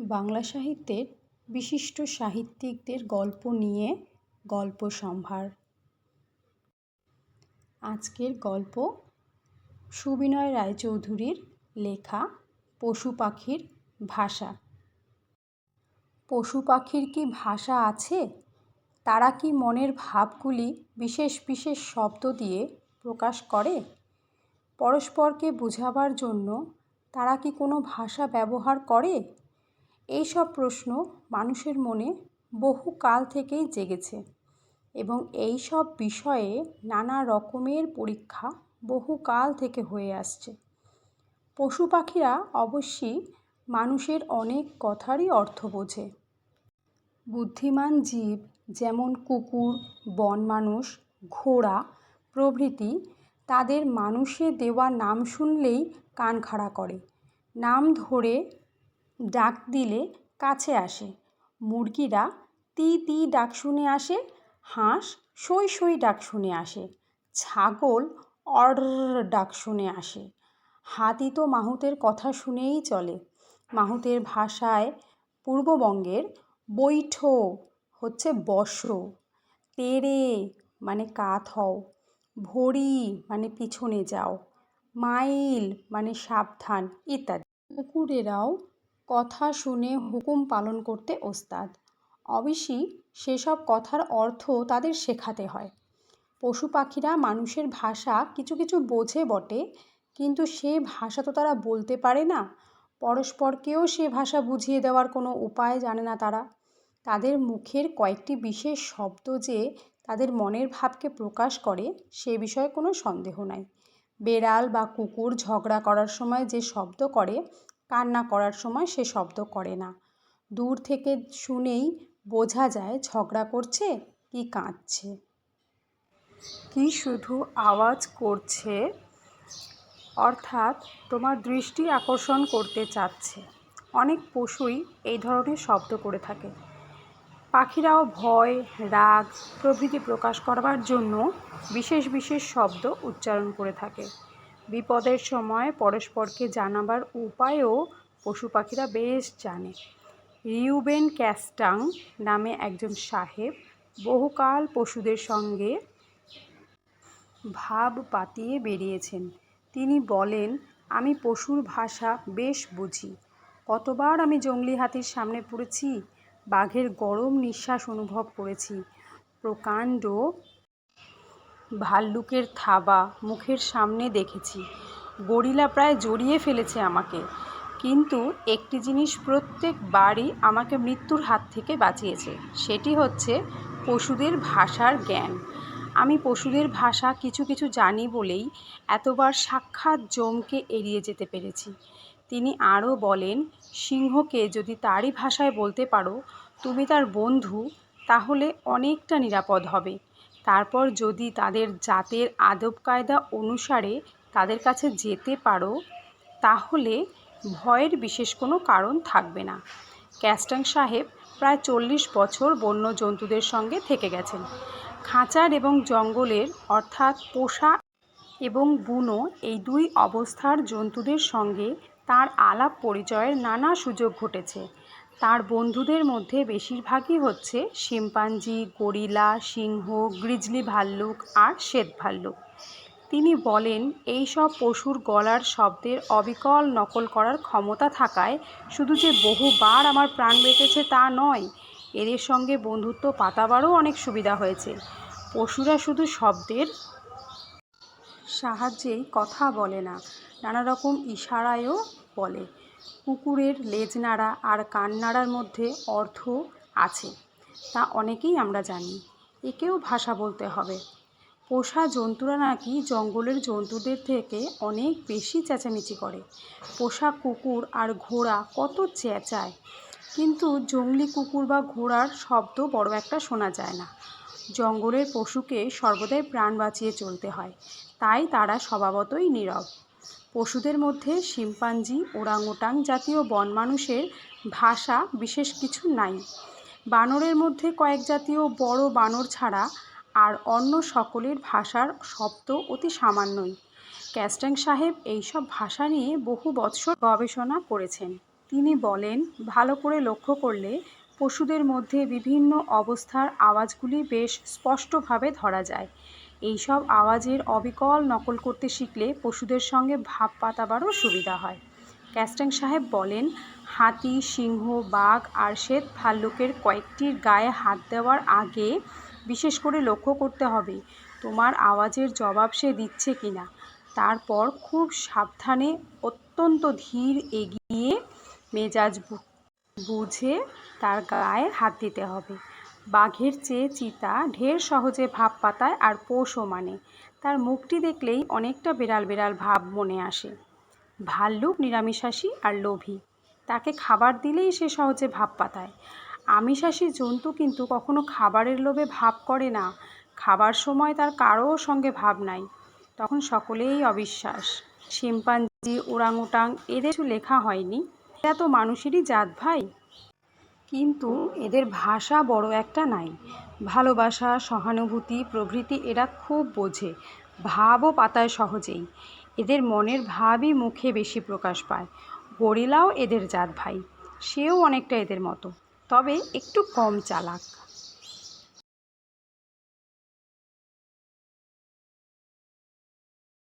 বাংলা সাহিত্যের বিশিষ্ট সাহিত্যিকদের গল্প নিয়ে গল্প সম্ভার। আজকের গল্প সুবিনয় রায়চৌধুরীর লেখা পশু পাখির ভাষা। পশু পাখির কি ভাষা আছে? তারা কি মনের ভাবগুলি বিশেষ বিশেষ শব্দ দিয়ে প্রকাশ করে? পরস্পরকে বোঝাবার জন্য তারা কি কোনো ভাষা ব্যবহার করে? এই সব প্রশ্ন মানুষের মনে বহু কাল থেকেই জেগেছে এবং এই সব বিষয়ে নানা রকমের পরীক্ষা বহু কাল থেকে হয়ে আসছে। পশু পাখিরা অবশ্যই মানুষের অনেক কথারই অর্থ বোঝে। বুদ্ধিমান জীব যেমন কুকুর, বনমানুষ, ঘোড়া প্রভৃতি তাদের মানুষে দেওয়া নাম শুনলেই কান খাড়া করে। নাম ধরে ডাক দিলে কাছে আসে। মুরগিরা তি তি ডাক শুনে আসে, হাঁস সই সই ডাক শুনে আসে, ছাগল অর ডাক শুনে আসে। হাতি তো মাহুতের কথা শুনেই চলে। মাহুতের ভাষায় পূর্ববঙ্গের বৈঠো হচ্ছে বসো, তেরে মানে কাত হও, ভরি মানে পিছনে যাও, মাইল মানে সাবধান ইত্যাদি। কুকুরেরাও কথা শুনে হুকুম পালন করতে ওস্তাদ। অবশ্যই সেসব কথার অর্থ তাদের শেখাতে হয়। পশু পাখিরা মানুষের ভাষা কিছু কিছু বোঝে বটে, কিন্তু সে ভাষা তো তারা বলতে পারে না। পরস্পরকেও সে ভাষা বুঝিয়ে দেওয়ার কোনো উপায় জানে না তারা। তাদের মুখের কয়েকটি বিশেষ শব্দ যে তাদের মনের ভাবকে প্রকাশ করে সে বিষয়ে কোনো সন্দেহ নাই। বেড়াল বা কুকুর ঝগড়া করার সময় যে শব্দ করে, কান্না করার সময় সে শব্দ করে না। দূর থেকে শুনেই বোঝা যায় ঝগড়া করছে কি কাঁদছে, কি শুধু আওয়াজ করছে, অর্থাৎ তোমার দৃষ্টি আকর্ষণ করতে চাচ্ছে। অনেক পশুই এই ধরনের শব্দ করে থাকে। পাখিরাও ভয়, রাগ প্রভৃতি প্রকাশ করবার জন্য বিশেষ বিশেষ শব্দ উচ্চারণ করে থাকে। বিপদের সময় পরস্পরকে জানাবার উপায়ও পশু পাখিরা বেশ জানে। রিউবেন ক্যাস্টাং নামে একজন সাহেব বহুকাল পশুদের সঙ্গে ভাব পাতিয়ে বেরিয়েছেন। তিনি বলেন, আমি পশুর ভাষা বেশ বুঝি। কতবার আমি জংলি হাতির সামনে পড়েছি, বাঘের গরম নিঃশ্বাস অনুভব করেছি, প্রকাণ্ড ভাল্লুকের থাবা মুখের সামনে দেখেছি, গরিলা প্রায় জড়িয়ে ফেলেছে আমাকে, কিন্তু একটি জিনিস প্রত্যেকবারই আমাকে মৃত্যুর হাত থেকে বাঁচিয়েছে, সেটি হচ্ছে পশুদের ভাষার জ্ঞান। আমি পশুদের ভাষা কিছু কিছু জানি বলেই এতবার সাক্ষাৎ যমকে এড়িয়ে যেতে পেরেছি। তিনি আরও বলেন, সিংহকে যদি তারই ভাষায় বলতে পারো তুমি তার বন্ধু, তাহলে অনেকটা নিরাপদ হবে। তারপর যদি তাদের জাতের আদব কায়দা অনুসারে তাদের কাছে যেতে পারো, তাহলে ভয়ের বিশেষ কোনো কারণ থাকবে না। ক্যাস্টাং সাহেব প্রায় 40 বছর বন্য জন্তুদের সঙ্গে থেকে গেছেন। খাঁচার এবং জঙ্গলের অর্থাৎ পোষা এবং বুনো এই দুই অবস্থার জন্তুদের সঙ্গে তার আলাপ পরিচয়ের নানা সুযোগ ঘটেছে। তার বন্ধুদের মধ্যে বেশিরভাগই হচ্ছে শিম্পাঞ্জি, গরিলা, সিংহ, গ্রিজলি ভাল্লুক আর শ্বেত ভাল্লুক। তিনি বলেন, এই সব পশুর গলার শব্দের অবিকল নকল করার ক্ষমতা থাকায় শুধু যে বহুবার আমার প্রাণ বেঁচেছে তা নয়, এদের সঙ্গে বন্ধুত্ব পাতাবারও অনেক সুবিধা হয়েছে। পশুরা শুধু শব্দের সাহায্যেই কথা বলে না, নানা রকম ইশারায়ও বলে। কুকুরের লেজ নাড়া আর কান নাড়ার মধ্যে অর্থ আছে, তা অনেকেই আমরা জানি। একেও ভাষা বলতে হবে। পোষা জন্তুরা নাকি জঙ্গলের জন্তুদের থেকে অনেক বেশি চেঁচামেচি করে। পোষা কুকুর আর ঘোড়া কত চেঁচায়, কিন্তু জংলি কুকুর বা ঘোড়ার শব্দ বড় একটা শোনা যায় না। জঙ্গলের পশুকে সর্বদাই প্রাণ বাঁচিয়ে চলতে হয়, তাই তারা স্বভাবতই নীরব। পশুদের মধ্যে শিম্পাঞ্জি, ওরাংওটাং জাতীয় বনমানুষের ভাষা বিশেষ কিছু নাই। বানরের মধ্যে কয়েক জাতীয় বড় বানর ছাড়া আর অন্য সকলের ভাষার শব্দ অতি সামান্যই। ক্যাস্টাং সাহেব এইসব ভাষা নিয়ে বহু বৎসর গবেষণা করেছেন। তিনি বলেন, ভালো করে লক্ষ্য করলে পশুদের মধ্যে বিভিন্ন অবস্থার আওয়াজগুলি বেশ স্পষ্টভাবে ধরা যায়। এইসব আওয়াজের অবিকল নকল করতে শিখলে পশুদের সঙ্গে ভাব পাতাবারও সুবিধা হয়। ক্যাস্টাং সাহেব বলেন, হাতি, সিংহ, বাঘ আর শ্বেত ভাল্লুকের কয়েকটির গায়ে হাত দেওয়ার আগে বিশেষ করে লক্ষ্য করতে হবে তোমার আওয়াজের জবাব সে দিচ্ছে কিনা। তারপর খুব সাবধানে, অত্যন্ত ধীর এগিয়ে মেজাজ বুঝে তার গায়ে হাত দিতে হবে। বাঘের চেয়ে চিতা ঢের সহজে ভাব পাতায় আর পোষও মানে। তার মুখটি দেখলেই অনেকটা বেড়াল বেড়াল ভাব মনে আসে। ভাল্লুক নিরামিষাশী আর লোভী, তাকে খাবার দিলেই সে সহজে ভাব পাতায়। আমিষাশী জন্তু কিন্তু কখনো খাবারের লোভে ভাব করে না, খাবার সময় তার কারোর সঙ্গে ভাব নাই। তখন সকলেই অবিশ্বাস। শিম্পাঞ্জি, ওরাংউটাং এদের কিছু লেখা হয়নি, এরা তো মানুষেরই জাত ভাই। কিন্তু এদের ভাষা বড় একটা নাই। ভালোবাসা, সহানুভূতি প্রভৃতি এরা খুব বোঝে, ভাবও পাতায় সহজেই। এদের মনের ভাবই মুখে বেশি প্রকাশ পায়। গরিলাও এদের জাত ভাই, সেও অনেকটা এদের মতো, তবে একটু কম চালাক।